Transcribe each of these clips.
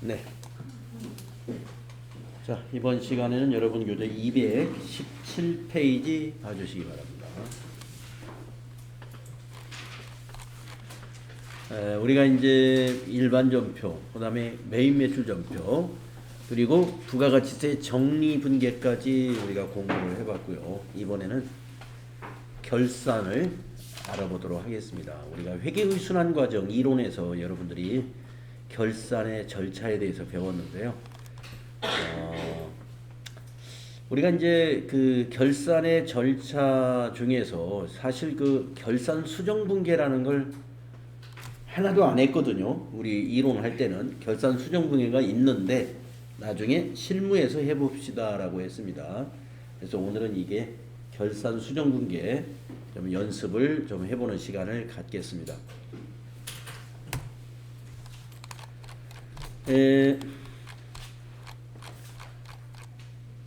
네. 자, 이번 시간에는 여러분 교재 217페이지 봐주시기 바랍니다. 우리가 이제 일반 전표, 그 다음에 메인 매출 전표, 그리고 부가가치세 정리 분계까지 우리가 공부를 해봤고요. 이번에는 결산을 알아보도록 하겠습니다. 우리가 회계의 순환 과정 이론에서 여러분들이 결산의 절차에 대해서 배웠는데요. 우리가 이제 그 결산의 절차 중에서 사실 그 결산 수정 분계라는 걸 하나도 안 했거든요. 우리 이론할 때는 결산 수정 분계가 있는데 나중에 실무에서 해봅시다라고 했습니다. 그래서 오늘은 이게 결산 수정 분계 좀 연습을 좀 해보는 시간을 갖겠습니다.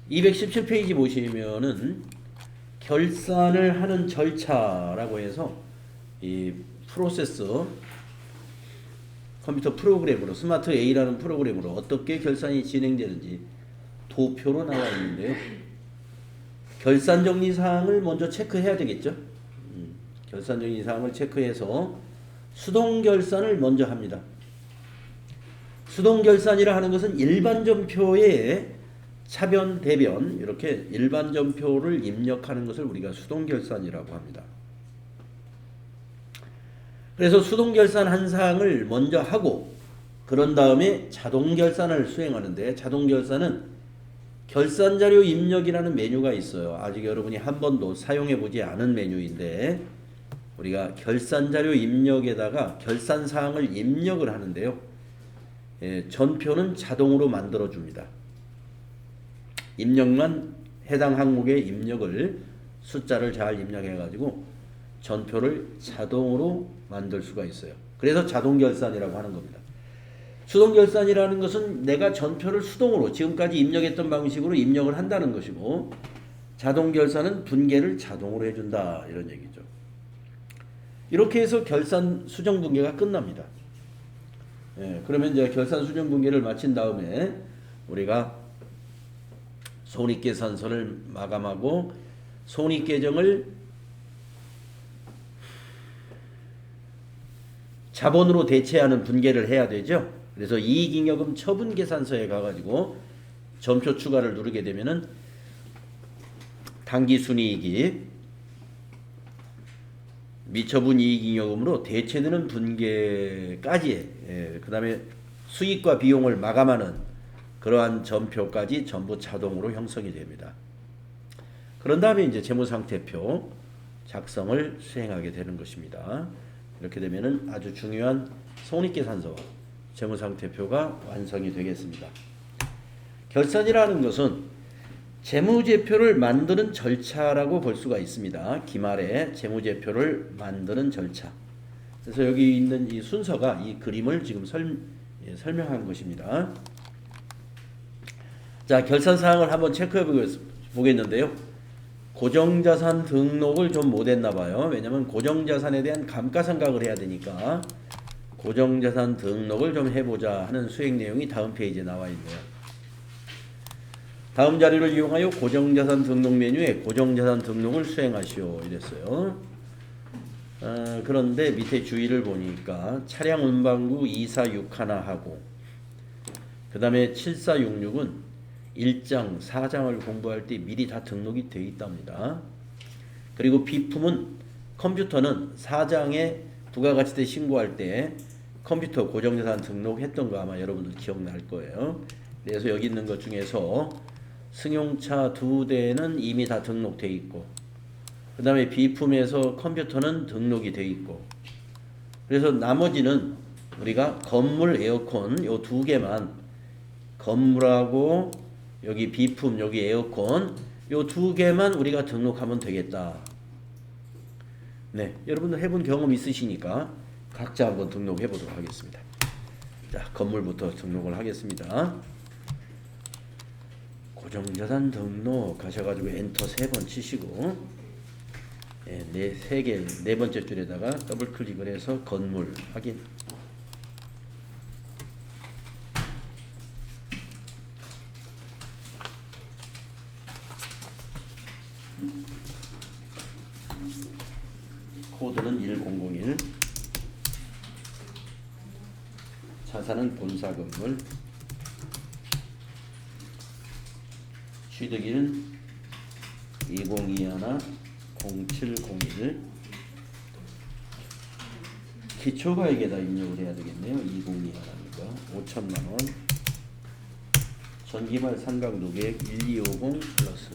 217페이지 보시면은 결산을 하는 절차라고 해서 이 프로세스 컴퓨터 프로그램으로 스마트 A라는 프로그램으로 어떻게 결산이 진행되는지 도표로 나와 있는데요. 결산 정리 사항을 먼저 체크해야 되겠죠. 결산 정리 사항을 체크해서 수동 결산을 먼저 합니다. 수동 결산이라 하는 것은 일반 전표에 차변, 대변 이렇게 일반 전표를 입력하는 것을 우리가 수동 결산이라고 합니다. 그래서 수동 결산 한 사항을 먼저 하고 그런 다음에 자동 결산을 수행하는데 자동 결산은 결산 자료 입력이라는 메뉴가 있어요. 아직 여러분이 한 번도 사용해 보지 않은 메뉴인데 우리가 결산 자료 입력에다가 결산 사항을 입력을 하는데요. 전표는 자동으로 만들어 줍니다. 입력만 해당 항목의 입력을 숫자를 잘 입력해 가지고 전표를 자동으로 만들 수가 있어요. 그래서 자동 결산이라고 하는 겁니다. 수동 결산이라는 것은 내가 전표를 수동으로 지금까지 입력했던 방식으로 입력을 한다는 것이고 자동 결산은 분계를 자동으로 해준다 이런 얘기죠. 이렇게 해서 결산 수정 분계가 끝납니다. 그러면 이제 결산 수정 분계를 마친 다음에 우리가 손익계산서를 마감하고 손익계정을 자본으로 대체하는 분계를 해야 되죠. 그래서 이익잉여금 처분계산서에 가가지고 점표 추가를 누르게 되면은 당기순이익이 미처분 이익잉여금으로 대체되는 분계까지 그 다음에 수익과 비용을 마감하는 그러한 점표까지 전부 자동으로 형성이 됩니다. 그런 다음에 이제 재무상태표 작성을 수행하게 되는 것입니다. 이렇게 되면은 아주 중요한 손익계산서와 재무상태표가 완성이 되겠습니다. 결산이라는 것은 재무제표를 만드는 절차라고 볼 수가 있습니다. 기말에 재무제표를 만드는 절차. 그래서 여기 있는 이 순서가 이 그림을 지금 설명한 것입니다. 자, 결산 사항을 한번 체크해 보겠는데요. 고정자산 등록을 좀 못했나 봐요. 왜냐면 고정자산에 대한 감가상각을 해야 되니까 고정자산 등록을 좀 해보자 하는 수행 내용이 다음 페이지에 나와 있네요. 다음 자료를 이용하여 고정자산 등록 메뉴에 고정자산 등록을 수행하시오 이랬어요. 그런데 밑에 주의를 보니까 차량 운반구 2461 하고 그 다음에 7466은 1장, 4장을 공부할 때 미리 다 등록이 되어 있답니다. 그리고 비품은 컴퓨터는 4장에 부가가치세 신고할 때 컴퓨터 고정자산 등록했던 거 아마 여러분들 기억날 거예요. 그래서 여기 있는 것 중에서 승용차 2대는 이미 다 등록되어 있고 그 다음에 비품에서 컴퓨터는 등록이 되어 있고 그래서 나머지는 우리가 건물, 에어컨 요 2개만 건물하고 여기 비품, 여기 에어컨 요 2개만 우리가 등록하면 되겠다. 네, 여러분들 해본 경험 있으시니까 각자 한번 등록해 보도록 하겠습니다. 자, 건물부터 등록을 하겠습니다. 고정자산 등록 하셔가지고 엔터 3번 치시고 네 번째 줄에다가 더블 클릭을 해서 건물 확인. 코드는 1001. 자산은 본사 건물. 취득일은 2021-0701. 기초가액에다 입력을 해야 되겠네요. 2021니까 5천만 원. 전기말 상각 노계획 1250 플러스.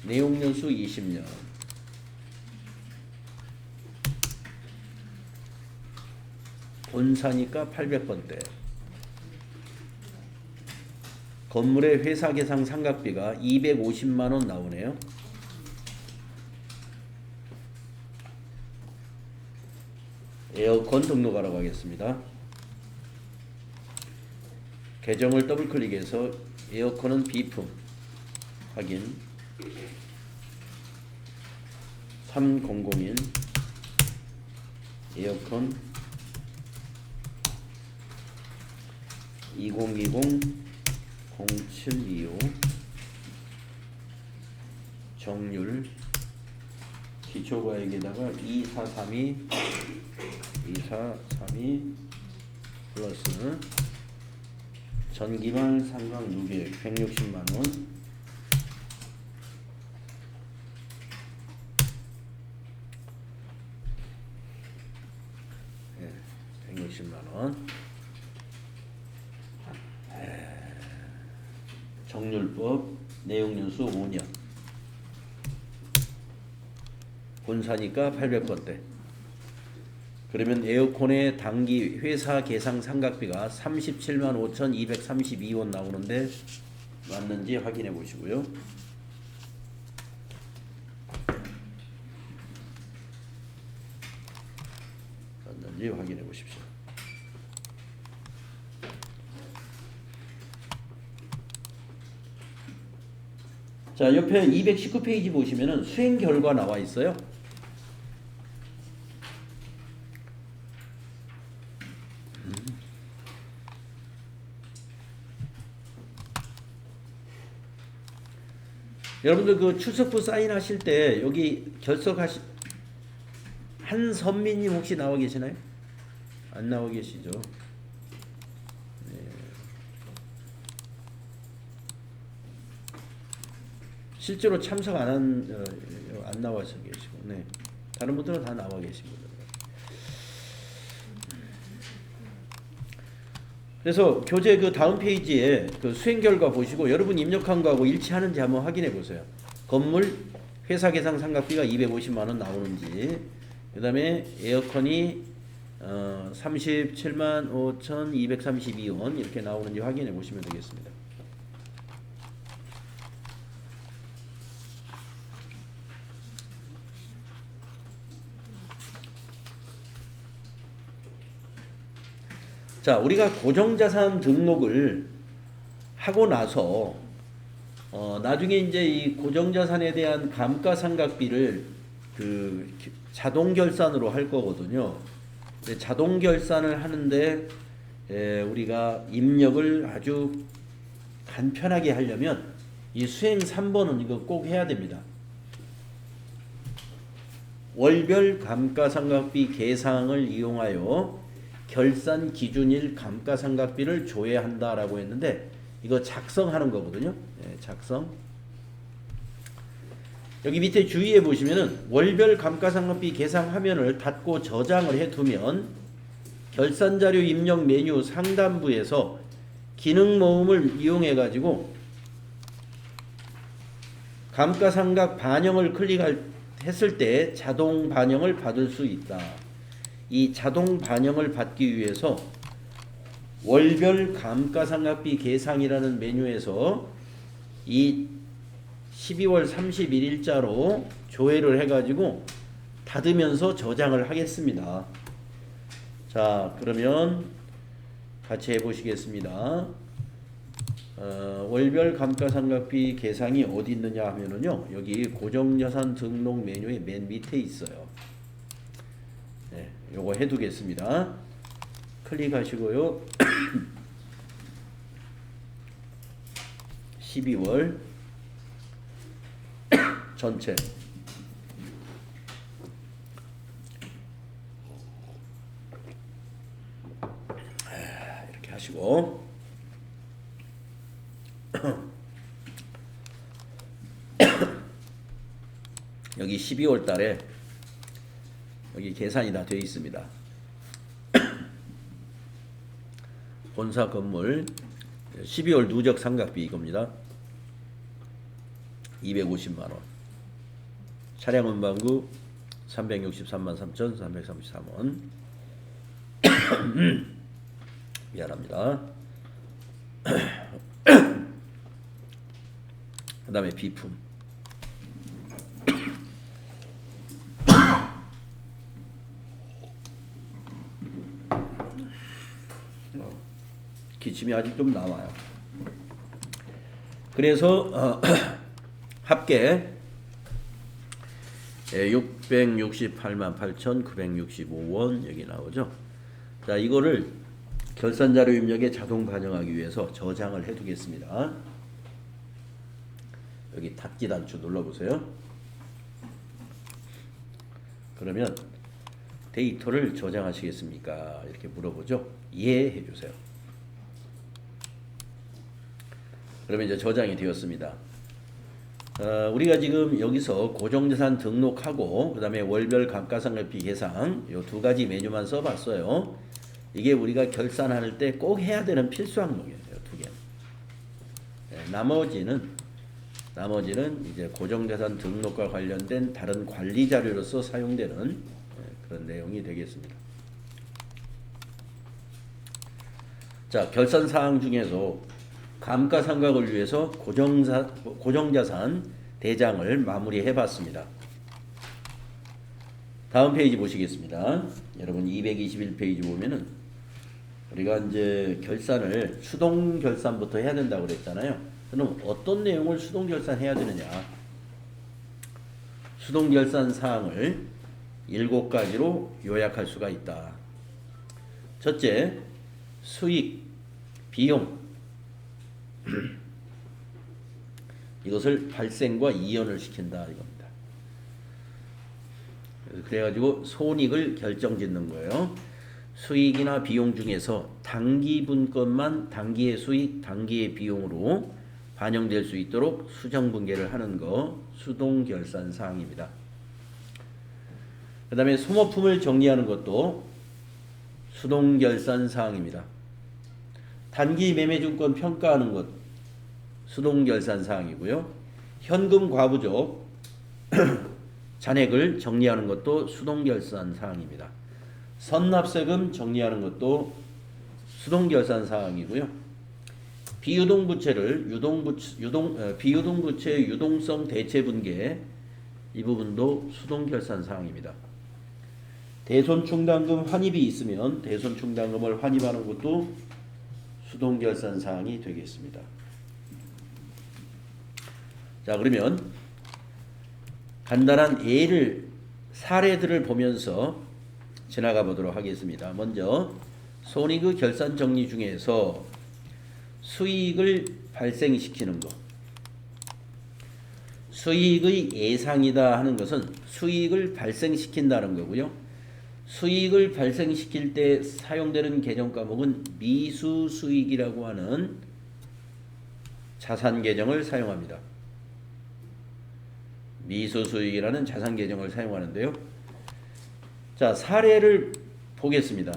내용연수 20년. 본사니까 800번대. 건물의 회사 계상 상각비가 250만 원 나오네요. 에어컨 등록하라고 하겠습니다. 계정을 더블 클릭해서 에어컨은 비품 확인. 3001 에어컨 2020 0725 정률 기초가액에다가 2432 플러스 전기말 상각 누계획 160만 원. 네, 160만 원. 정률법 내용연수 5년. 본사니까 800번대. 그러면 에어컨의 당기 회사 계상 상각비가 37만 5,232원 나오는데 맞는지 확인해 보시고요. 맞는지 확인해 보십시오. 자, 옆에 219페이지 보시면은 수행 결과 나와 있어요. 여러분들 그 출석부 사인하실 때 여기 한선미님 혹시 나와 계시나요? 안 나와 계시죠? 네. 실제로 참석 안 나와서 계시고, 네. 다른 분들은 다 나와 계십니다. 그래서 교재 그 다음 페이지에 그 수행 결과 보시고 여러분 입력한 거하고 일치하는지 한번 확인해 보세요. 건물 회사 계상 상각비가 250만 원 나오는지, 그 다음에 에어컨이 37만 5,232원 이렇게 나오는지 확인해 보시면 되겠습니다. 자, 우리가 고정자산 등록을 하고 나서 나중에 이제 이 고정자산에 대한 감가상각비를 그 자동 결산으로 할 거거든요. 자동 결산을 하는데 우리가 입력을 아주 간편하게 하려면 이 수행 3번은 이거 꼭 해야 됩니다. 월별 감가상각비 계상을 이용하여 결산 기준일 감가상각비를 조회한다라고 했는데 이거 작성하는 거거든요. 네, 작성. 여기 밑에 주의해 보시면은 월별 감가상각비 계상 화면을 닫고 저장을 해두면 결산자료 입력 메뉴 상단부에서 기능 모음을 이용해 가지고 감가상각 반영을 클릭했을 때 자동 반영을 받을 수 있다. 이 자동 반영을 받기 위해서 월별 감가상각비 계상이라는 메뉴에서 이 12월 31일자로 조회를 해가지고 닫으면서 저장을 하겠습니다. 자, 그러면 같이 해보시겠습니다. 월별 감가상각비 계상이 어디 있느냐 하면은요, 여기 고정자산 등록 메뉴의 맨 밑에 있어요. 네, 요거 해두겠습니다. 클릭하시고요. 12월 전체 마시고 여기 12월 달에 여기 계산이 다 되어 있습니다. 본사 건물 12월 누적 상각비 이겁니다. 250만 원. 차량 운반구 363만 3,333원. 미안합니다. 그 다음에 비품. 기침이 아직 좀 나와요. 그래서 합계 668만 8,965원 여기 나오죠. 자, 이거를 결산자료 입력에 자동 반영하기 위해서 저장을 해두겠습니다. 여기 닫기 단추 눌러보세요. 그러면 데이터를 저장하시겠습니까? 이렇게 물어보죠. 예 해주세요. 그러면 이제 저장이 되었습니다. 우리가 지금 여기서 고정자산 등록하고 그 다음에 월별 감가상각비 계산 이 두 가지 메뉴만 써봤어요. 이게 우리가 결산할 때 꼭 해야 되는 필수 항목이에요. 두 개. 네, 나머지는 이제 고정자산 등록과 관련된 다른 관리 자료로서 사용되는 그런 내용이 되겠습니다. 자, 결산 사항 중에서 감가상각을 위해서 고정자산 대장을 마무리해 봤습니다. 다음 페이지 보시겠습니다. 여러분 221페이지 보면은 우리가 이제 결산을 수동 결산부터 해야 된다고 그랬잖아요. 그럼 어떤 내용을 수동 결산해야 되느냐? 수동 결산 사항을 7가지로 요약할 수가 있다. 첫째, 수익, 비용. 이것을 발생과 이연을 시킨다 이겁니다. 그래가지고 손익을 결정짓는 거예요. 수익이나 비용 중에서 단기분 것만 단기의 수익, 단기의 비용으로 반영될 수 있도록 수정분계를 하는 거 수동 결산 사항입니다. 그 다음에 소모품을 정리하는 것도 수동 결산 사항입니다. 단기 매매증권 평가하는 것 수동 결산 사항이고요. 현금 과부족 잔액을 정리하는 것도 수동 결산 사항입니다. 선납세금 정리하는 것도 수동 결산 사항이고요. 비유동 부채를 비유동 부채의 유동성 대체 분계 이 부분도 수동 결산 사항입니다. 대손 충당금 환입이 있으면 대손 충당금을 환입하는 것도 수동 결산 사항이 되겠습니다. 자, 그러면 간단한 사례들을 보면서 지나가 보도록 하겠습니다. 먼저 손익의 결산 정리 중에서 수익을 발생시키는 것. 수익의 예상이다 하는 것은 수익을 발생시킨다는 거고요. 수익을 발생시킬 때 사용되는 계정 과목은 미수수익이라고 하는 자산 계정을 사용합니다. 미수수익이라는 자산 계정을 사용하는데요. 자, 사례를 보겠습니다.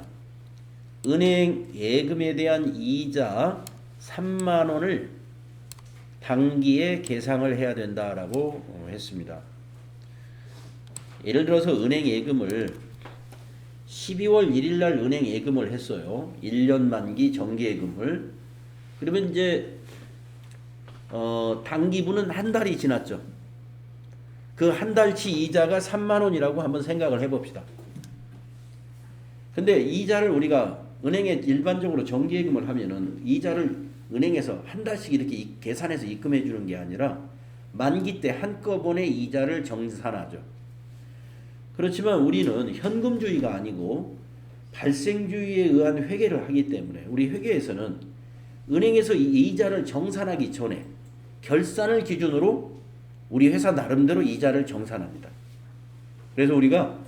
은행 예금에 대한 이자 3만 원을 단기에 계상을 해야 된다라고 했습니다. 예를 들어서 은행 예금을 12월 1일 날 은행 예금을 했어요. 1년 만기 정기 예금을. 그러면 이제 단기분은 한 달이 지났죠. 그 한 달치 이자가 3만 원이라고 한번 생각을 해봅시다. 근데 이자를 우리가 은행에 일반적으로 정기예금을 하면은 이자를 은행에서 한 달씩 이렇게 계산해서 입금해 주는 게 아니라 만기 때 한꺼번에 이자를 정산하죠. 그렇지만 우리는 현금주의가 아니고 발생주의에 의한 회계를 하기 때문에 우리 회계에서는 은행에서 이자를 정산하기 전에 결산을 기준으로 우리 회사 나름대로 이자를 정산합니다. 그래서 우리가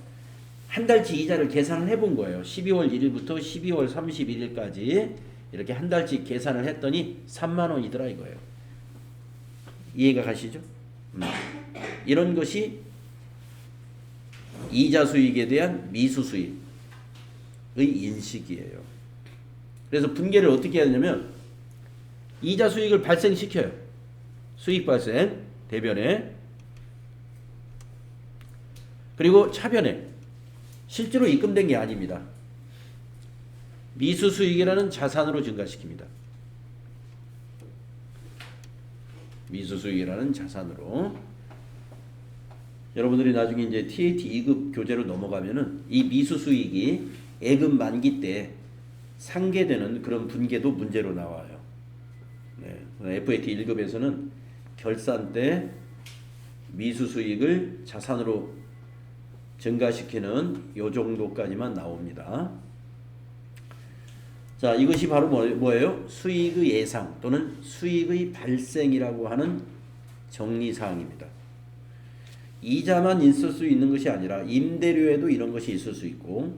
한 달치 이자를 계산을 해본 거예요. 12월 1일부터 12월 31일까지 이렇게 한 달씩 계산을 했더니 3만 원이더라 이거예요. 이해가 가시죠? 이런 것이 이자 수익에 대한 미수 수익의 인식이에요. 그래서 분계를 어떻게 하냐면 이자 수익을 발생시켜요. 수익 발생, 대변에, 그리고 차변에. 실제로 입금된 게 아닙니다. 미수 수익이라는 자산으로 증가시킵니다. 미수 수익이라는 자산으로. 여러분들이 나중에 이제 TAT 2급 교재로 넘어가면은 이 미수 수익이 예금 만기 때 상계되는 그런 분계도 문제로 나와요. 네. FAT 1급에서는 결산 때 미수 수익을 자산으로 증가시키는 요 정도까지만 나옵니다. 자, 이것이 바로 뭐예요? 수익의 예상 또는 수익의 발생이라고 하는 정리사항입니다. 이자만 있을 수 있는 것이 아니라 임대료에도 이런 것이 있을 수 있고,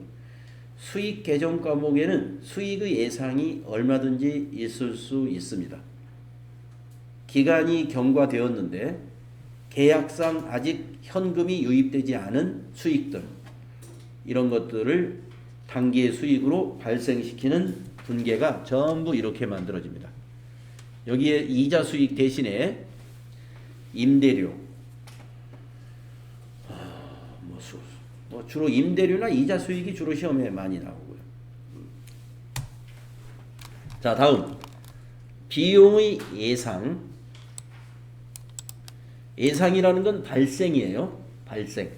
수익 계정 과목에는 수익의 예상이 얼마든지 있을 수 있습니다. 기간이 경과되었는데 계약상 아직 현금이 유입되지 않은 수익들, 이런 것들을 단기의 수익으로 발생시키는 분계가 전부 이렇게 만들어집니다. 여기에 이자 수익 대신에 임대료, 주로 임대료나 이자 수익이 주로 시험에 많이 나오고요. 자, 다음 비용의 예상. 예상이라는 건 발생이에요. 발생.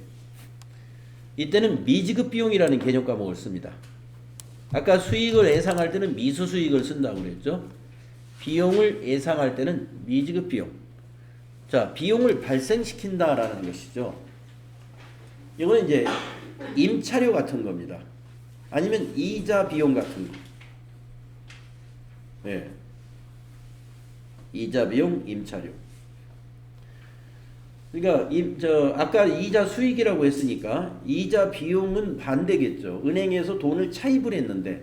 이때는 미지급 비용이라는 개념 과목을 씁니다. 아까 수익을 예상할 때는 미수 수익을 쓴다고 그랬죠. 비용을 예상할 때는 미지급 비용. 자, 비용을 발생시킨다라는 것이죠. 이거는 이제 임차료 같은 겁니다. 아니면 이자 비용 같은 거. 네. 이자 비용, 임차료. 그러니까 아까 이자 수익이라고 했으니까 이자 비용은 반대겠죠. 은행에서 돈을 차입을 했는데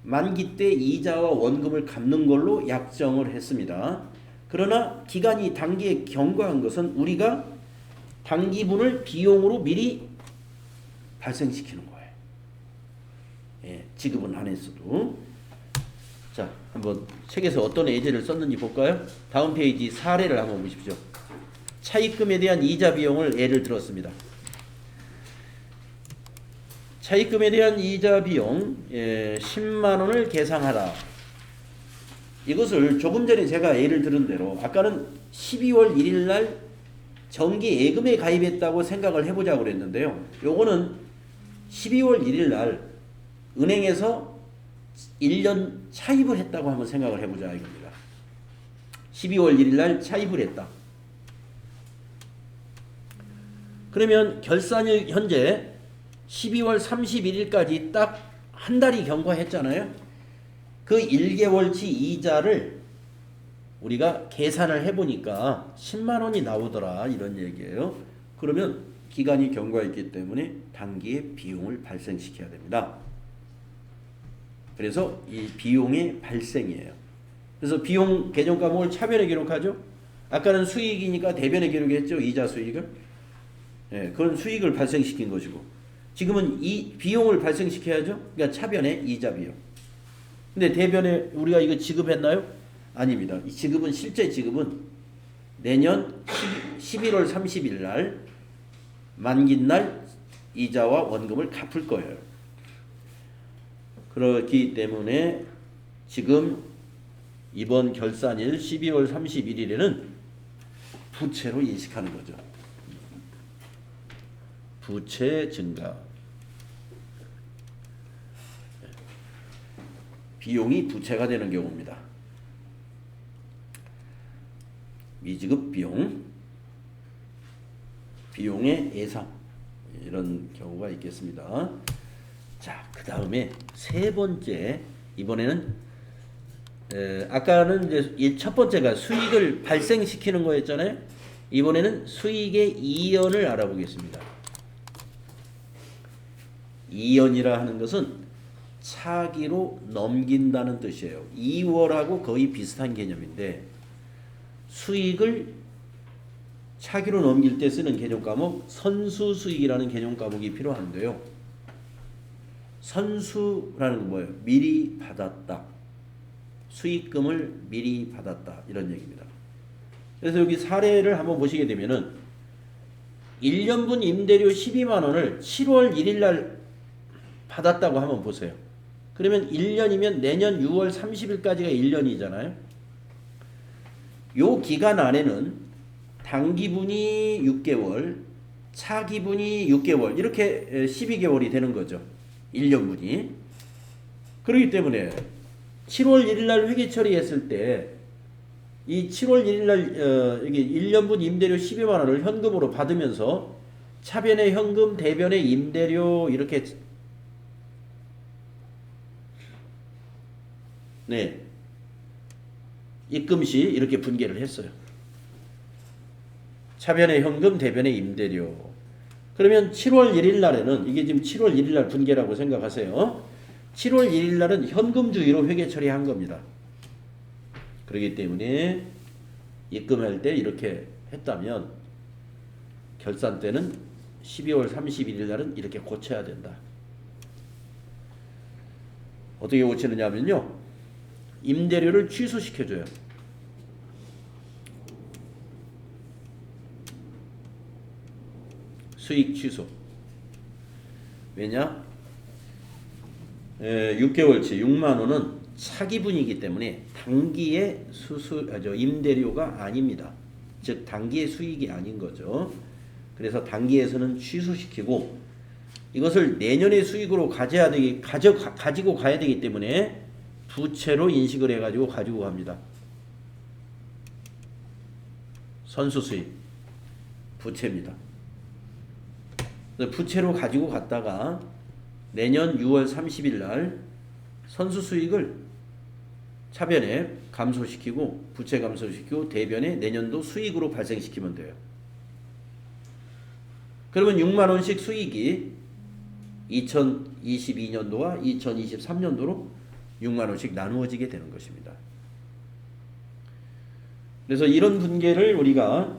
만기 때 이자와 원금을 갚는 걸로 약정을 했습니다. 그러나 기간이 단기에 경과한 것은 우리가 단기분을 비용으로 미리 발생시키는 거예요. 예, 지급은 안 했어도. 자, 한번 책에서 어떤 예제를 썼는지 볼까요? 다음 페이지 사례를 한번 보십시오. 차입금에 대한 이자 비용을 예를 들었습니다. 차입금에 대한 이자 비용 10만 원을 계상하라. 이것을 조금 전에 제가 예를 들은 대로 아까는 12월 1일 날 정기 예금에 가입했다고 생각을 해보자고 그랬는데요. 요거는 12월 1일 날 은행에서 1년 차입을 했다고 한번 생각을 해보자 이겁니다. 12월 1일 날 차입을 했다. 그러면 결산일 현재 12월 31일까지 딱 한 달이 경과했잖아요. 그 1개월치 이자를 우리가 계산을 해보니까 10만 원이 나오더라 이런 얘기예요. 그러면 기간이 경과했기 때문에 단기에 비용을 발생시켜야 됩니다. 그래서 이 비용의 발생이에요. 그래서 비용 계정 과목을 차변에 기록하죠. 아까는 수익이니까 대변에 기록했죠. 이자 수익을. 예, 그런 수익을 발생시킨 것이고 지금은 이 비용을 발생시켜야죠. 그러니까 차변에 이자 비용. 근데 대변에 우리가 이거 지급했나요? 아닙니다. 이 지급은 실제 지급은 내년 11월 30일 날 만기 날 이자와 원금을 갚을 거예요. 그렇기 때문에 지금 이번 결산일 12월 31일에는 부채로 인식하는 거죠. 부채 증가. 비용이 부채가 되는 경우입니다. 미지급 비용, 비용의 예상 이런 경우가 있겠습니다. 자, 그 다음에 세 번째 이번에는 아까는 이제 첫 번째가 수익을 발생시키는 거였잖아요. 이번에는 수익의 이연을 알아보겠습니다. 이연이라 하는 것은 차기로 넘긴다는 뜻이에요. 2월하고 거의 비슷한 개념인데 수익을 차기로 넘길 때 쓰는 개념 과목 선수수익이라는 개념 과목이 필요한데요. 선수라는 건 뭐예요? 미리 받았다. 수익금을 미리 받았다. 이런 얘기입니다. 그래서 여기 사례를 한번 보시게 되면은 1년분 임대료 12만 원을 7월 1일 날 받았다고 한번 보세요. 그러면 1년이면 내년 6월 30일까지가 1년이잖아요. 요 기간 안에는 단기분이 6개월, 차기분이 6개월 이렇게 12개월이 되는 거죠. 1년분이. 그렇기 때문에 7월 1일 날 회계 처리했을 때 이 7월 1일 날 이게 1년분 임대료 12만 원을 현금으로 받으면서 차변의 현금, 대변의 임대료 이렇게 네. 입금시 이렇게 분계를 했어요. 차변의 현금, 대변의 임대료. 그러면 7월 1일 날에는 이게 지금 7월 1일 날 분계라고 생각하세요. 7월 1일 날은 현금주의로 회계 처리한 겁니다. 그렇기 때문에 입금할 때 이렇게 했다면 결산 때는 12월 31일 날은 이렇게 고쳐야 된다. 어떻게 고치느냐면요. 임대료를 취소시켜줘요. 수익 취소. 왜냐? 6개월치 6만 원은 차기분이기 때문에 단기의 임대료가 아닙니다. 즉 단기의 수익이 아닌 거죠. 그래서 단기에서는 취소시키고 이것을 내년의 수익으로 가지고 가야 되기 때문에 부채로 인식을 해가지고 가지고 갑니다. 선수수익 부채입니다. 부채로 가지고 갔다가 내년 6월 30일 날 선수수익을 차변에 감소시키고 부채 감소시키고 대변에 내년도 수익으로 발생시키면 돼요. 그러면 6만 원씩 수익이 2022년도와 2023년도로 6만 원씩 나누어지게 되는 것입니다. 그래서 이런 분계를 우리가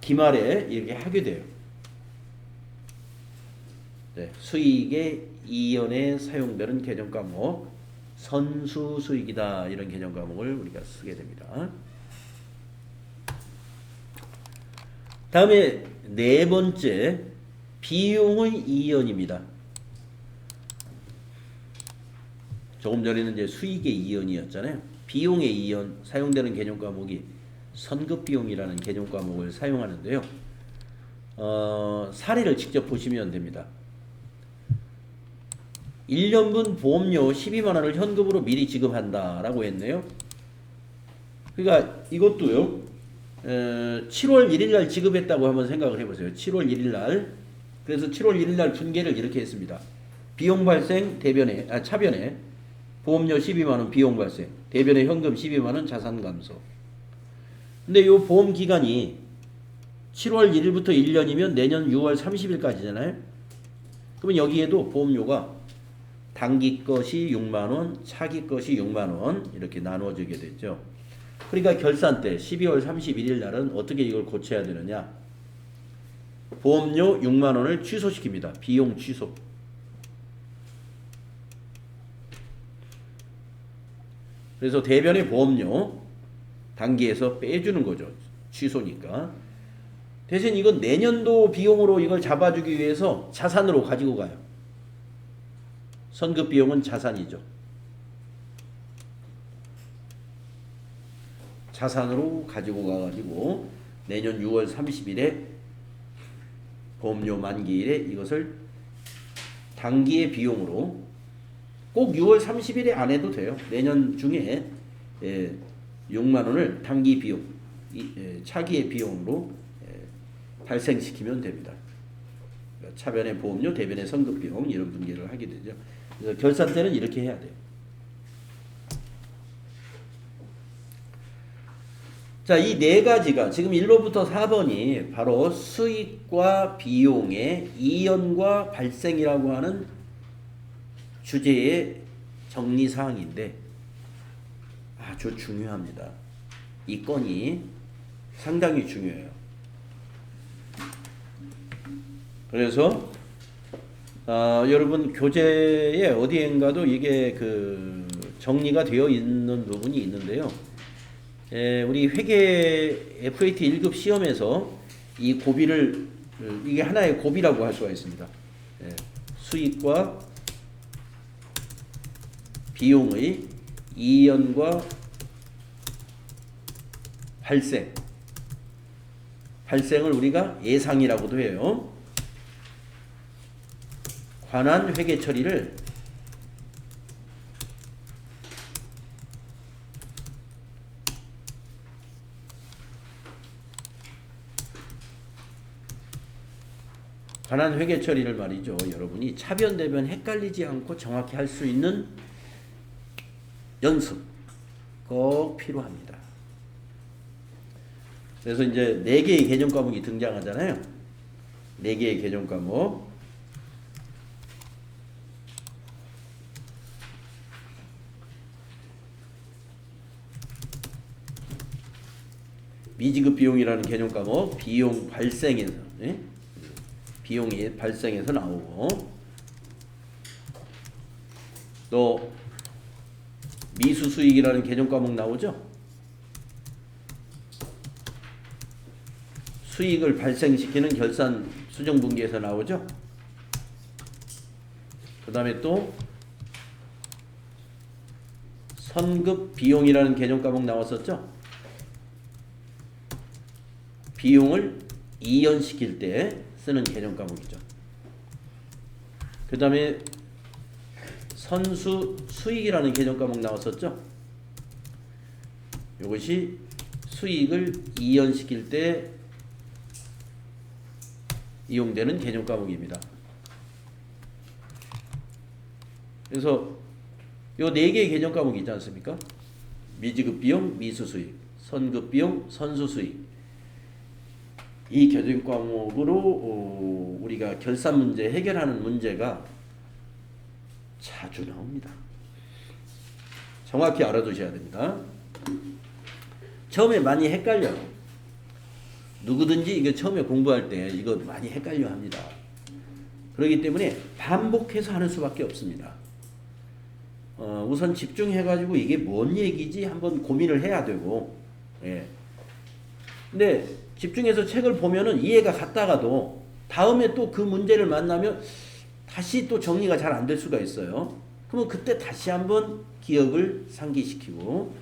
기말에 이렇게 하게 돼요. 네, 수익의 이연에 사용되는 개념 과목 선수수익이다. 이런 개념 과목을 우리가 쓰게 됩니다. 다음에 네 번째 비용의 이연입니다. 조금 전에는 이제 수익의 이연이었잖아요. 비용의 이연 사용되는 개념 과목이 선급비용이라는 개념 과목을 사용하는데요. 사례를 직접 보시면 됩니다. 1년분 보험료 12만 원을 현금으로 미리 지급한다라고 했네요. 그러니까 이것도요. 7월 1일 날 지급했다고 한번 생각을 해보세요. 7월 1일 날. 그래서 7월 1일 날 분계를 이렇게 했습니다. 비용 발생 차변에 보험료 12만 원 비용 발생, 대변에 현금 12만 원 자산 감소. 근데 이 보험 기간이 7월 1일부터 1년이면 내년 6월 30일까지잖아요. 그러면 여기에도 보험료가 단기 것이 6만 원, 차기 것이 6만 원 이렇게 나누어지게 됐죠. 그러니까 결산 때 12월 31일 날은 어떻게 이걸 고쳐야 되느냐? 보험료 6만 원을 취소시킵니다. 비용 취소. 그래서 대변의 보험료 단기에서 빼주는 거죠. 취소니까. 대신 이건 내년도 비용으로 이걸 잡아주기 위해서 자산으로 가지고 가요. 선급 비용은 자산이죠. 자산으로 가지고 가가지고 내년 6월 30일에 보험료 만기일에 이것을 단기의 비용으로 꼭 6월 30일에 안 해도 돼요. 내년 중에 6만 원을 단기 비용, 차기의 비용으로 발생시키면 됩니다. 차변의 보험료, 대변의 선급 비용 이런 분계를 하게 되죠. 그래서 결산 때는 이렇게 해야 돼요. 자, 이 네 가지가 지금 1번부터 4번이 바로 수익과 비용의 이연과 발생이라고 하는 주제의 정리사항인데 아주 중요합니다. 이 건이 상당히 중요해요. 그래서 여러분 교재에 어디엔가도 이게 그 정리가 되어 있는 부분이 있는데요. 우리 회계 FAT 1급 시험에서 이 고비를 이게 하나의 고비라고 할 수가 있습니다. 수익과 비용의 이연과 발생을 우리가 예상이라고도 해요. 관한 회계 처리를 말이죠. 여러분이 차변대변 헷갈리지 않고 정확히 할 수 있는 연습 꼭 필요합니다. 그래서 이제 4개의 개정 과목이 등장하잖아요. 4개의 개정 과목. 미지급 비용이라는 개정 과목, 비용 발생에서, 비용이 발생해서 나오고, 또 미수 수익이라는 개정 과목 나오죠. 수익을 발생시키는 결산 수정 분기에서 나오죠. 그 다음에 또 선급 비용이라는 개정 과목 나왔었죠. 비용을 이연시킬 때 쓰는 개정 과목이죠. 그 다음에 선수 수익이라는 개정 과목 나왔었죠. 이것이 수익을 이연시킬 때 이용되는 개정 과목입니다. 그래서 요 4개의 개정 과목이 있지 않습니까? 미지급 비용, 미수 수익, 선급 비용, 선수 수익. 이 개정 과목으로 우리가 결산 문제 해결하는 문제가 자주 나옵니다. 정확히 알아두셔야 됩니다. 처음에 많이 헷갈려요. 누구든지 이게 처음에 공부할 때 이거 많이 헷갈려 합니다. 그렇기 때문에 반복해서 하는 수밖에 없습니다. 우선 집중해가지고 이게 뭔 얘기지 한번 고민을 해야 되고, 근데 집중해서 책을 보면은 이해가 갔다가도 다음에 또 그 문제를 만나면 다시 또 정리가 잘 안 될 수가 있어요. 그러면 그때 다시 한번 기억을 상기시키고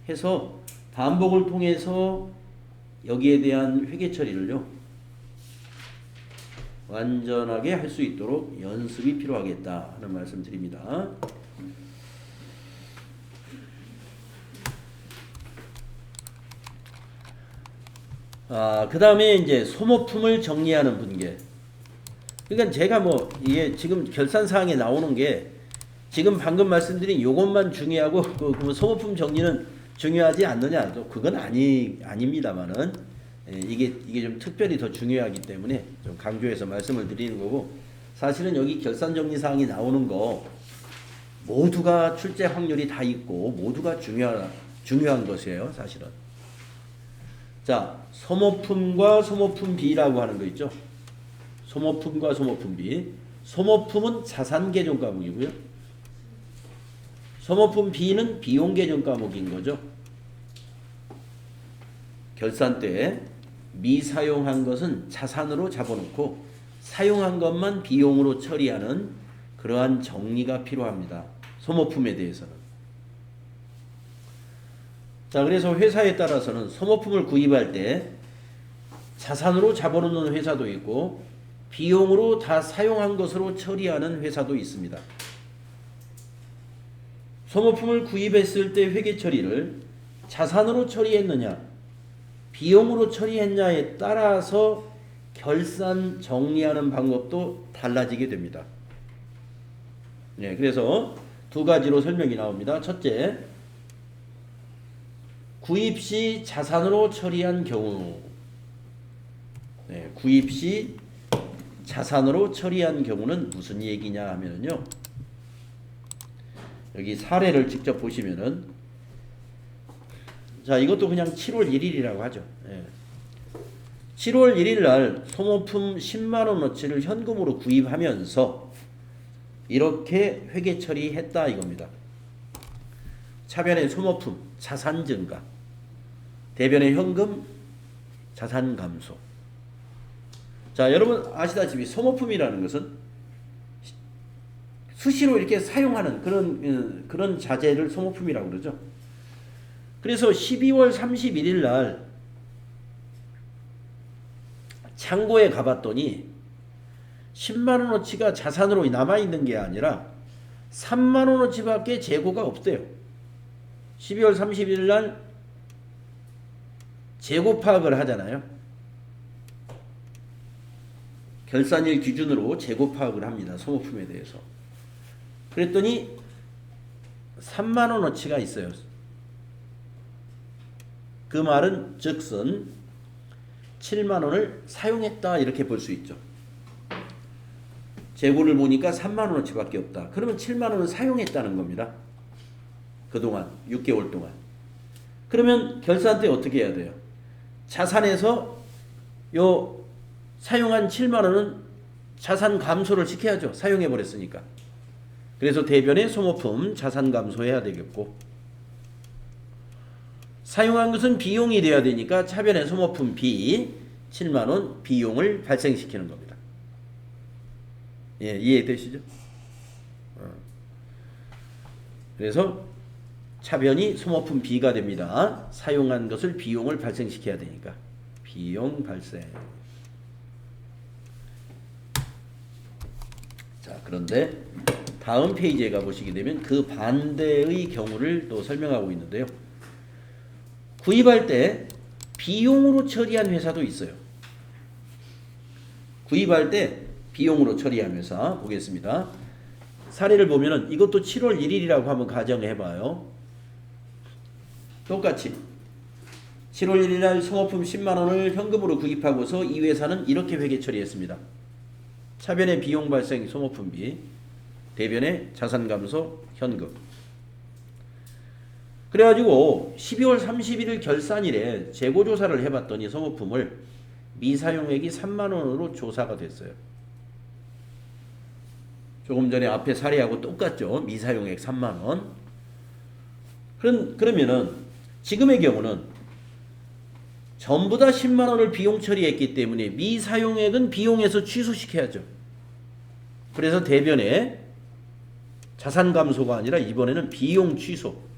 해서 반복을 통해서 여기에 대한 회계 처리를요 완전하게 할 수 있도록 연습이 필요하겠다 하는 말씀 드립니다. 그 다음에 이제 소모품을 정리하는 분계. 그러니까 제가 뭐 이게 지금 결산사항에 나오는 게 지금 방금 말씀드린 요것만 중요하고 그 소모품 정리는 중요하지 않느냐? 또 그건 아닙니다만은 이게 좀 특별히 더 중요하기 때문에 좀 강조해서 말씀을 드리는 거고, 사실은 여기 결산 정리 사항이 나오는 거 모두가 출제 확률이 다 있고 모두가 중요한 것이에요, 사실은. 자, 소모품과 소모품비라고 하는 거 있죠. 소모품과 소모품비. 소모품은 자산 개정 과목이고요. 소모품 B는 비용 개정 과목인 거죠. 결산 때 미사용한 것은 자산으로 잡아놓고 사용한 것만 비용으로 처리하는 그러한 정리가 필요합니다. 소모품에 대해서는. 자, 그래서 회사에 따라서는 소모품을 구입할 때 자산으로 잡아놓는 회사도 있고 비용으로 다 사용한 것으로 처리하는 회사도 있습니다. 소모품을 구입했을 때 회계 처리를 자산으로 처리했느냐, 비용으로 처리했냐에 따라서 결산 정리하는 방법도 달라지게 됩니다. 그래서 두 가지로 설명이 나옵니다. 첫째, 구입 시 자산으로 처리한 경우. 구입 시 자산으로 처리한 경우는 무슨 얘기냐 하면요. 여기 사례를 직접 보시면은 자 이것도 그냥 7월 1일이라고 하죠. 예. 7월 1일 날 소모품 10만 원어치를 현금으로 구입하면서 이렇게 회계 처리했다 이겁니다. 차변의 소모품 자산 증가, 대변의 현금 자산 감소. 자 여러분 아시다시피 소모품이라는 것은 수시로 이렇게 사용하는 그런 자재를 소모품이라고 그러죠. 그래서 12월 31일 날 창고에 가봤더니 10만 원어치가 자산으로 남아있는 게 아니라 3만 원어치밖에 재고가 없대요. 12월 31일 날 재고 파악을 하잖아요. 결산일 기준으로 재고 파악을 합니다. 소모품에 대해서. 그랬더니 3만 원어치가 있어요. 그 말은 즉슨 7만 원을 사용했다 이렇게 볼 수 있죠. 재고를 보니까 3만 원어치밖에 없다. 그러면 7만 원을 사용했다는 겁니다. 그동안 6개월 동안. 그러면 결산 때 어떻게 해야 돼요? 자산에서 요 사용한 7만 원은 자산 감소를 시켜야죠. 사용해 버렸으니까. 그래서 대변에 소모품 자산 감소해야 되겠고, 사용한 것은 비용이 돼야 되니까 차변의 소모품 비 7만 원 비용을 발생시키는 겁니다. 예, 이해되시죠? 그래서 차변이 소모품 B가 됩니다. 사용한 것을 비용을 발생시켜야 되니까 비용 발생. 자, 그런데 다음 페이지에 가보시게 되면 그 반대의 경우를 또 설명하고 있는데요. 구입할 때 비용으로 처리한 회사도 있어요. 구입할 때 비용으로 처리한 회사 보겠습니다. 사례를 보면은 이것도 7월 1일이라고 한번 가정해봐요. 똑같이 7월 1일 날 소모품 10만 원을 현금으로 구입하고서 이 회사는 이렇게 회계 처리했습니다. 차변의 비용 발생 소모품비, 대변의 자산 감소 현금. 그래가지고 12월 31일 결산일에 재고조사를 해봤더니 소모품을 미사용액이 3만 원으로 조사가 됐어요. 조금 전에 앞에 사례하고 똑같죠. 미사용액 3만 원. 그러면은 지금의 경우는 전부 다 10만 원을 비용 처리했기 때문에 미사용액은 비용에서 취소시켜야죠. 그래서 대변에 자산 감소가 아니라 이번에는 비용 취소.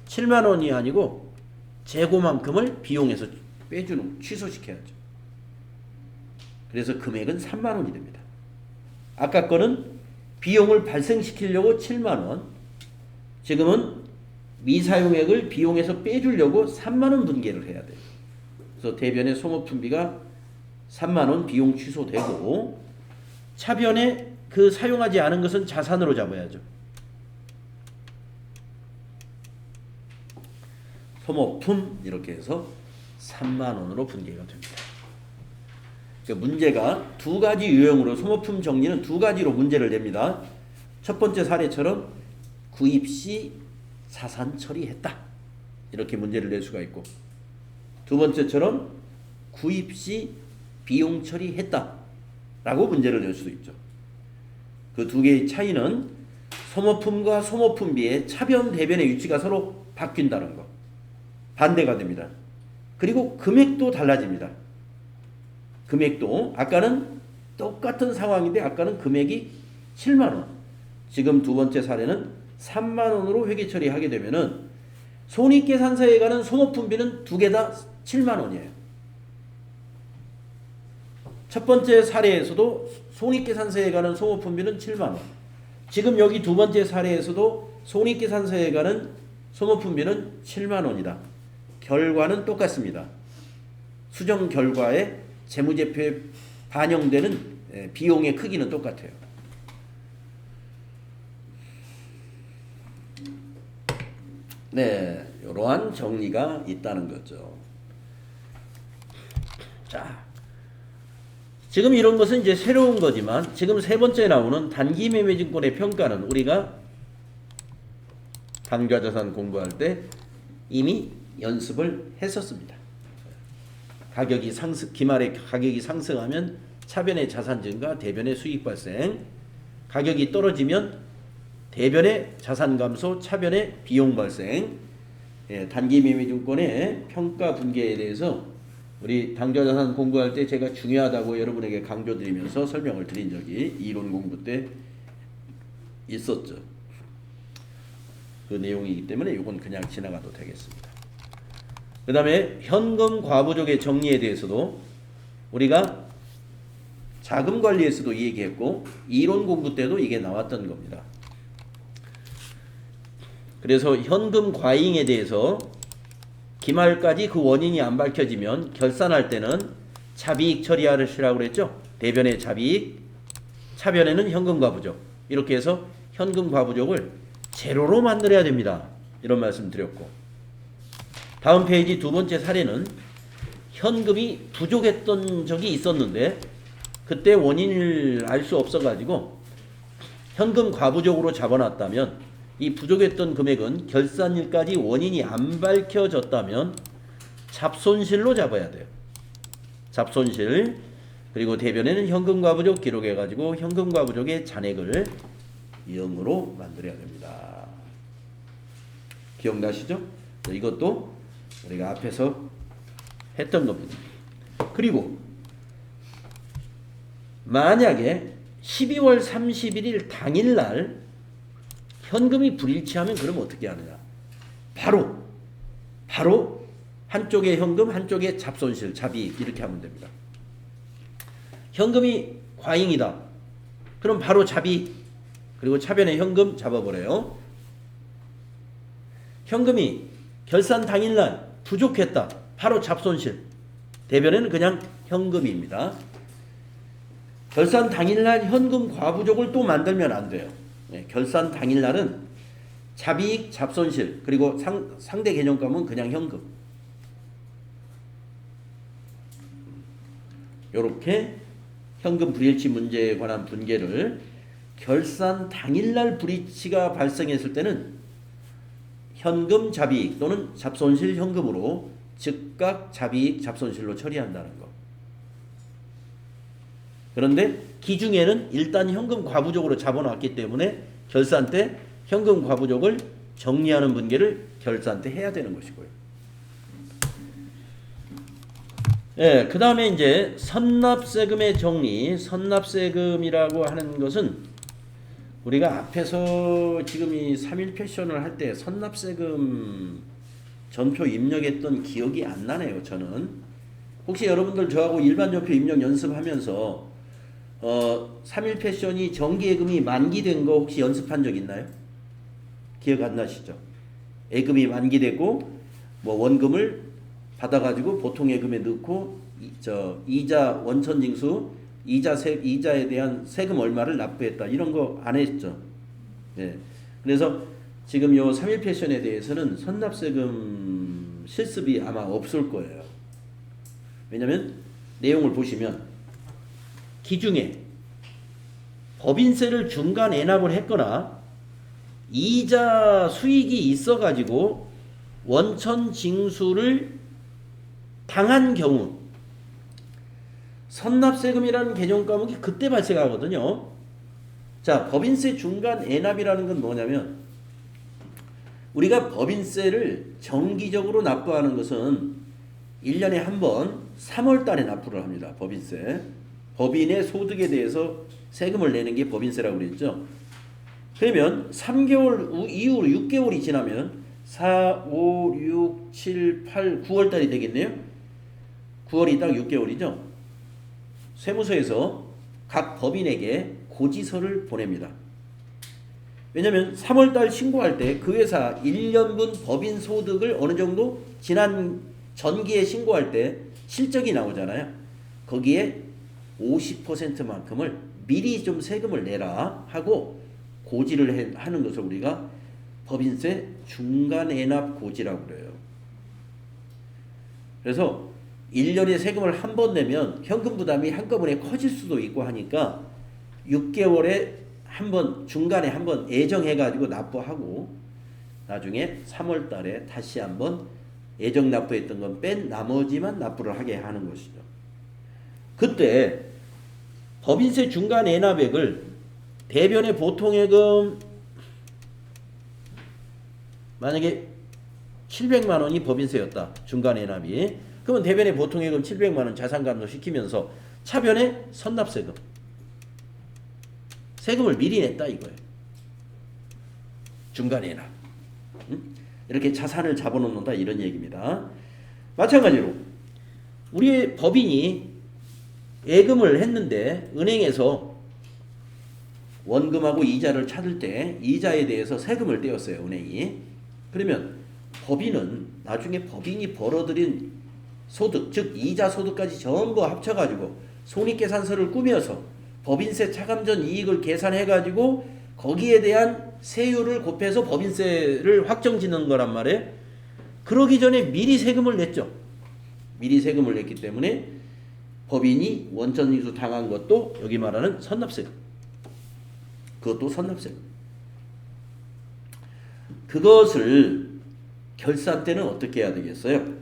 7만 원이 아니고 재고만큼을 비용에서 빼주는 취소시켜야죠. 그래서 금액은 3만 원이 됩니다. 아까 거는 비용을 발생시키려고 7만 원, 지금은 미사용액을 비용에서 빼주려고 3만 원 분계를 해야 돼요. 그래서 대변의 소모품비가 3만 원 비용 취소되고, 차변에 그 사용하지 않은 것은 자산으로 잡아야죠. 소모품 이렇게 해서 3만 원으로 분계가 됩니다. 그러니까 문제가 두 가지 유형으로, 소모품 정리는 두 가지로 문제를 냅니다. 첫 번째 사례처럼 구입 시 자산 처리했다 이렇게 문제를 낼 수가 있고, 두 번째처럼 구입 시 비용 처리했다 라고 문제를 낼 수도 있죠. 그 두 개의 차이는 소모품과 소모품비의 차변 대변의 위치가 서로 바뀐다는 거, 반대가 됩니다. 그리고 금액도 달라집니다. 금액도 아까는 똑같은 상황인데 아까는 금액이 7만 원, 지금 두 번째 사례는 3만 원으로 회계 처리하게 되면은 손익계산서에 가는 소모품비는 두 개 다 7만 원이에요. 첫 번째 사례에서도 손익계산서에 가는 소모품비는 7만 원. 지금 여기 두 번째 사례에서도 손익계산서에 가는 소모품비는 7만 원이다. 결과는 똑같습니다. 수정 결과에 재무제표에 반영되는 비용의 크기는 똑같아요. 네, 이러한 정리가 있다는 거죠. 자, 지금 이런 것은 이제 새로운 거지만 지금 세 번째 나오는 단기 매매증권의 평가는 우리가 당좌자산 공부할 때 이미 연습을 했었습니다. 기말에 가격이 상승하면 차변의 자산 증가, 대변의 수익 발생. 가격이 떨어지면 대변의 자산 감소, 차변의 비용 발생. 단기 매매증권의 평가 분계에 대해서 우리 당좌자산 공부할 때 제가 중요하다고 여러분에게 강조드리면서 설명을 드린 적이 이론 공부 때 있었죠. 그 내용이기 때문에 이건 그냥 지나가도 되겠습니다. 그 다음에 현금 과부족의 정리에 대해서도 우리가 자금 관리에서도 이 얘기했고 이론 공부 때도 이게 나왔던 겁니다. 그래서 현금 과잉에 대해서 기말까지 그 원인이 안 밝혀지면 결산할 때는 차비익 처리하시라고 그랬죠. 대변의 차비익, 차변에는 현금 과부족. 이렇게 해서 현금 과부족을 제로로 만들어야 됩니다. 이런 말씀 드렸고, 다음 페이지 두 번째 사례는 현금이 부족했던 적이 있었는데 그때 원인을 알 수 없어가지고 현금 과부족으로 잡아놨다면 이 부족했던 금액은 결산일까지 원인이 안 밝혀졌다면 잡손실로 잡아야 돼요. 잡손실. 그리고 대변에는 현금 과부족 기록해가지고 현금 과부족의 잔액을 0으로 만들어야 됩니다. 기억나시죠? 이것도 우리가 앞에서 했던 겁니다. 그리고 만약에 12월 31일 당일날 현금이 불일치하면 그러면 어떻게 하느냐? 바로 한쪽에 현금, 한쪽에 잡손실, 잡이익 이렇게 하면 됩니다. 현금이 과잉이다. 그럼 바로 잡이익, 그리고 차변에 현금 잡아버려요. 현금이 결산 당일날 부족했다. 바로 잡손실. 대변에는 그냥 현금입니다. 결산 당일날 현금 과부족을 또 만들면 안 돼요. 결산 당일날은 잡이익, 잡손실, 그리고 상대 개념감은 그냥 현금. 이렇게 현금 불일치 문제에 관한 분계를 결산 당일날 불일치가 발생했을 때는 현금 잡이익 또는 잡손실 현금으로 즉각 잡이익, 잡손실로 처리한다는 거. 그런데 기중에는 일단 현금 과부족으로 잡아놨기 때문에 결산 때 현금 과부족을 정리하는 분계를 결산 때 해야 되는 것이고요. 그 다음에 이제 선납세금의 정리. 선납세금이라고 하는 것은 우리가 앞에서 지금 이 3일 패션을 할 때 선납세금 전표 입력했던 기억이 안 나네요. 저는 혹시 여러분들 저하고 일반 전표 입력 연습하면서 3일 패션이 정기예금이 만기된 거 혹시 연습한 적 있나요? 기억 안 나시죠? 예금이 만기되고 뭐 원금을 받아가지고 보통 예금에 넣고 이자 원천징수 이자에 대한 세금 얼마를 납부했다 이런 거 안 했죠. 그래서 지금 요 3일 패션에 대해서는 선납세금 실습이 아마 없을 거예요. 왜냐면 내용을 보시면 기중에 법인세를 중간 애납을 했거나 이자 수익이 있어가지고 원천 징수를 당한 경우 선납세금이라는 개정 과목이 그때 발생하거든요. 자, 법인세 중간 애납이라는 건 뭐냐면 우리가 법인세를 정기적으로 납부하는 것은 1년에 한 번 3월 달에 납부를 합니다. 법인세. 법인의 소득에 대해서 세금을 내는 게 법인세라고 그랬죠. 그러면 3개월 이후로 6개월이 지나면 4, 5, 6, 7, 8, 9월 달이 되겠네요. 9월이 딱 6개월이죠. 세무서에서 각 법인에게 고지서를 보냅니다. 왜냐하면 3월달 신고할 때 그 회사 1년분 법인 소득을 어느 정도 지난 전기에 신고할 때 실적이 나오잖아요. 거기에 50%만큼을 미리 좀 세금을 내라 하고 고지를 하는 것을 우리가 법인세 중간애납 고지라고 그래요. 그래서 1년에 세금을 한 번 내면 현금 부담이 한꺼번에 커질 수도 있고 하니까 6개월에 한 번 중간에 한 번 예정해가지고 납부하고 나중에 3월 달에 다시 한번 예정 납부했던 건 뺀 나머지만 납부를 하게 하는 것이죠. 그때 법인세 중간 애납액을 대변의 보통예금 만약에 700만 원이 법인세였다. 중간 애납이. 그러면 대변의 보통예금 700만 원 자산 감소시키면서 차변의 선납세금. 세금을 미리 냈다 이거예요. 중간 애납. 이렇게 자산을 잡아놓는다 이런 얘기입니다. 마찬가지로 우리 법인이 예금을 했는데 은행에서 원금하고 이자를 찾을 때 이자에 대해서 세금을 떼었어요. 은행이. 그러면 법인은 나중에 법인이 벌어들인 소득, 즉 이자 소득까지 전부 합쳐가지고 손익계산서를 꾸며서 법인세 차감전 이익을 계산해가지고 거기에 대한 세율을 곱해서 법인세를 확정짓는 거란 말이에요. 그러기 전에 미리 세금을 냈죠. 미리 세금을 냈기 때문에 법인이 원천징수 당한 것도 여기 말하는 선납세금. 그것도 선납세금. 그것을 결산 때는 어떻게 해야 되겠어요?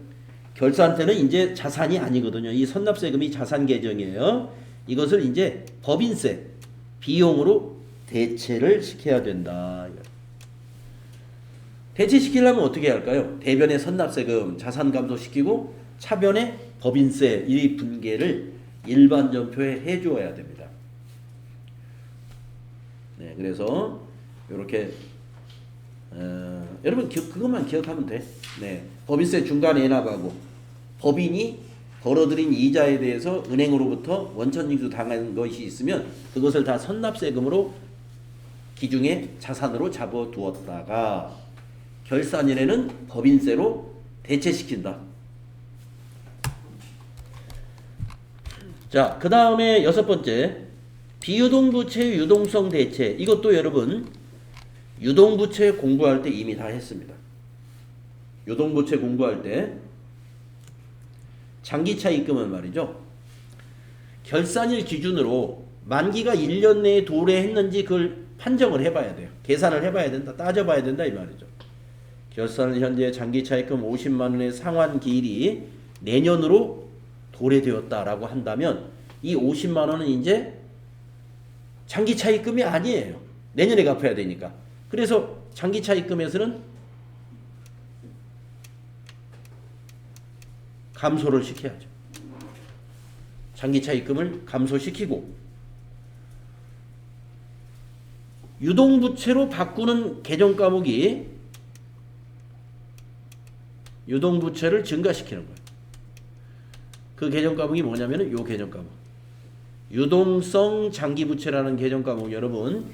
결산 때는 이제 자산이 아니거든요. 이 선납세금이 자산 계정이에요. 이것을 이제 법인세 비용으로 대체를 시켜야 된다. 대체시키려면 어떻게 할까요? 대변의 선납세금 자산 감소시키고 차변의 법인세 이 분계를 일반 전표에 해주어야 됩니다. 네, 그래서 이렇게 여러분 그것만 기억하면 돼. 네, 법인세 중간 애납하고 법인이 벌어들인 이자에 대해서 은행으로부터 원천징수 당한 것이 있으면 그것을 다 선납세금으로 기중에 자산으로 잡아두었다가 결산일에는 법인세로 대체시킨다. 자, 그 다음에 6번째 비유동부채 유동성 대체. 이것도 여러분 유동부채 공부할 때 이미 다 했습니다. 유동부채 공부할 때 장기차 입금은 말이죠. 결산일 기준으로 만기가 1년 내에 도래했는지 그걸 판정을 해봐야 돼요. 계산을 해봐야 된다. 따져봐야 된다 이 말이죠. 결산일 현재 장기차 입금 50만 원의 상환 기일이 내년으로 도래되었다라고 한다면 이 50만 원은 이제 장기차 입금이 아니에요. 내년에 갚아야 되니까. 그래서 장기차 입금에서는 감소를 시켜야죠. 장기차 입금을 감소시키고 유동부채로 바꾸는 개정 과목이 유동부채를 증가시키는 거예요. 그 개정 과목이 뭐냐면은 요 개정 과목. 유동성 장기부채라는 개정 과목. 여러분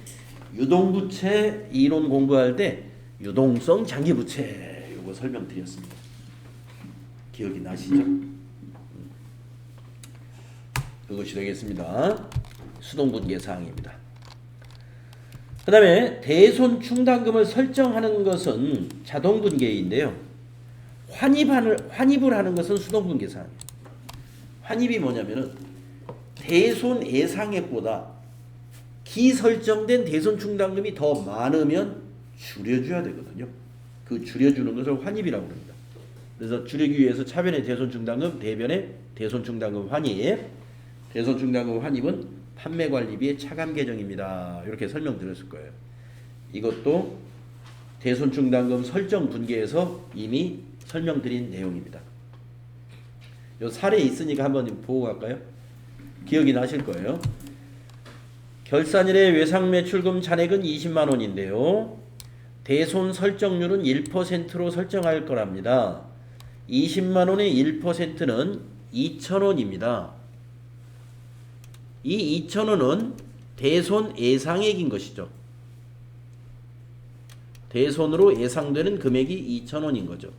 유동부채 이론 공부할 때 유동성 장기부채 요거 설명드렸습니다. 기억이 나시죠? 그것이 되겠습니다. 수동분계 사항입니다. 그 다음에 대손 충당금을 설정하는 것은 자동분계인데요. 환입을 하는 것은 수동분계 사항이에요. 환입이 뭐냐면은 대손 예상액보다 기설정된 대손 충당금이 더 많으면 줄여줘야 되거든요. 그 줄여주는 것을 환입이라고 합니다. 그래서 줄이기 위해서 차변의 대손 충당금, 대변의 대손 충당금 환입. 대손 충당금 환입은 판매 관리비의 차감 계정입니다. 이렇게 설명드렸을 거예요. 이것도 대손 충당금 설정 분계에서 이미 설명드린 내용입니다. 요 사례 있으니까 한번 보고 갈까요? 기억이 나실 거예요. 결산일의 외상매출금 잔액은 20만 원인데요. 대손 설정률은 1%로 설정할 거랍니다. 20만 원의 1%는 2,000원입니다. 이 2,000원은 대손 예상액인 것이죠. 대손으로 예상되는 금액이 2,000원인 거죠.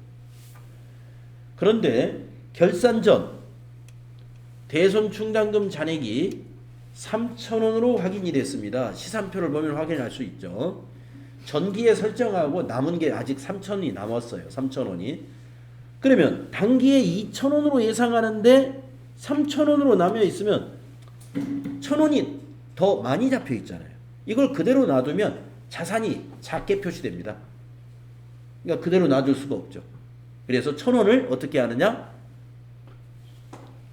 그런데 결산 전 대손 충당금 잔액이 3,000원으로 확인이 됐습니다. 시산표를 보면 확인할 수 있죠. 전기에 설정하고 남은 게 아직 3,000원이 남았어요. 3,000원이. 그러면 단기에 2,000원으로 예상하는데 3,000원으로 남아 있으면 1,000원이 더 많이 잡혀 있잖아요. 이걸 그대로 놔두면 자산이 작게 표시됩니다. 그러니까 그대로 놔둘 수가 없죠. 그래서 1,000원을 어떻게 하느냐?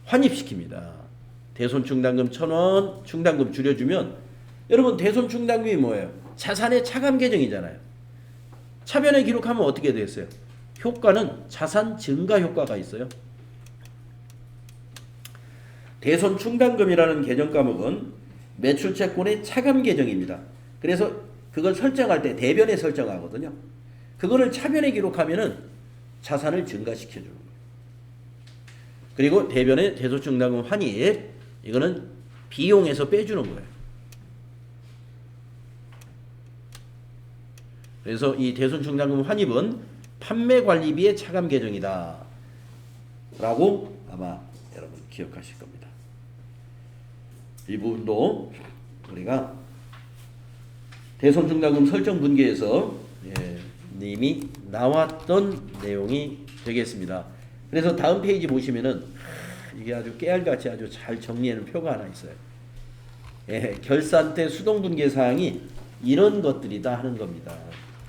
환입시킵니다. 대손충당금 1,000원, 충당금 줄여주면 여러분 대손충당금이 뭐예요? 자산의 차감 계정이잖아요. 차변에 기록하면 어떻게 됐어요? 효과는 자산 증가 효과가 있어요. 대손충당금이라는 계정 과목은 매출채권의 차감 계정입니다. 그래서 그걸 설정할 때 대변에 설정하거든요. 그거를 차변에 기록하면은 자산을 증가시켜주는 거예요. 그리고 대변에 대손충당금 환입, 이거는 비용에서 빼주는 거예요. 그래서 이 대손충당금 환입은 판매관리비의 차감 계정이다 라고 아마 여러분 기억하실 겁니다. 이 부분도 우리가 대손충당금 설정 분기에서 이미 나왔던 내용이 되겠습니다. 그래서 다음 페이지 보시면은 이게 아주 깨알같이 아주 잘 정리하는 표가 하나 있어요. 결산 때 수동분계 사항이 이런 것들이다 하는 겁니다.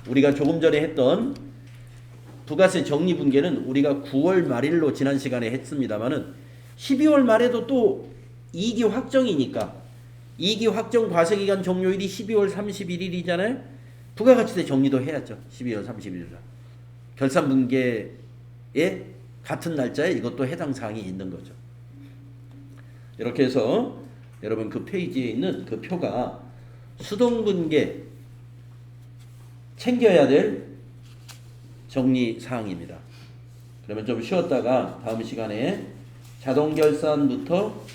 우리가 조금 전에 했던 부가세 정리분계는 우리가 9월 말일로 지난 시간에 했습니다만은 12월 말에도 또 2기 확정이니까 2기 확정 과세기간 종료일이 12월 31일이잖아요. 부가가치세 정리도 해야죠. 12월 31일. 결산분계에 같은 날짜에 이것도 해당 사항이 있는 거죠. 이렇게 해서 여러분 그 페이지에 있는 그 표가 수동분계 챙겨야 될 정리 사항입니다. 그러면 좀 쉬었다가 다음 시간에 자동결산부터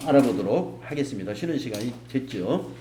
알아보도록 하겠습니다. 쉬는 시간이 됐죠.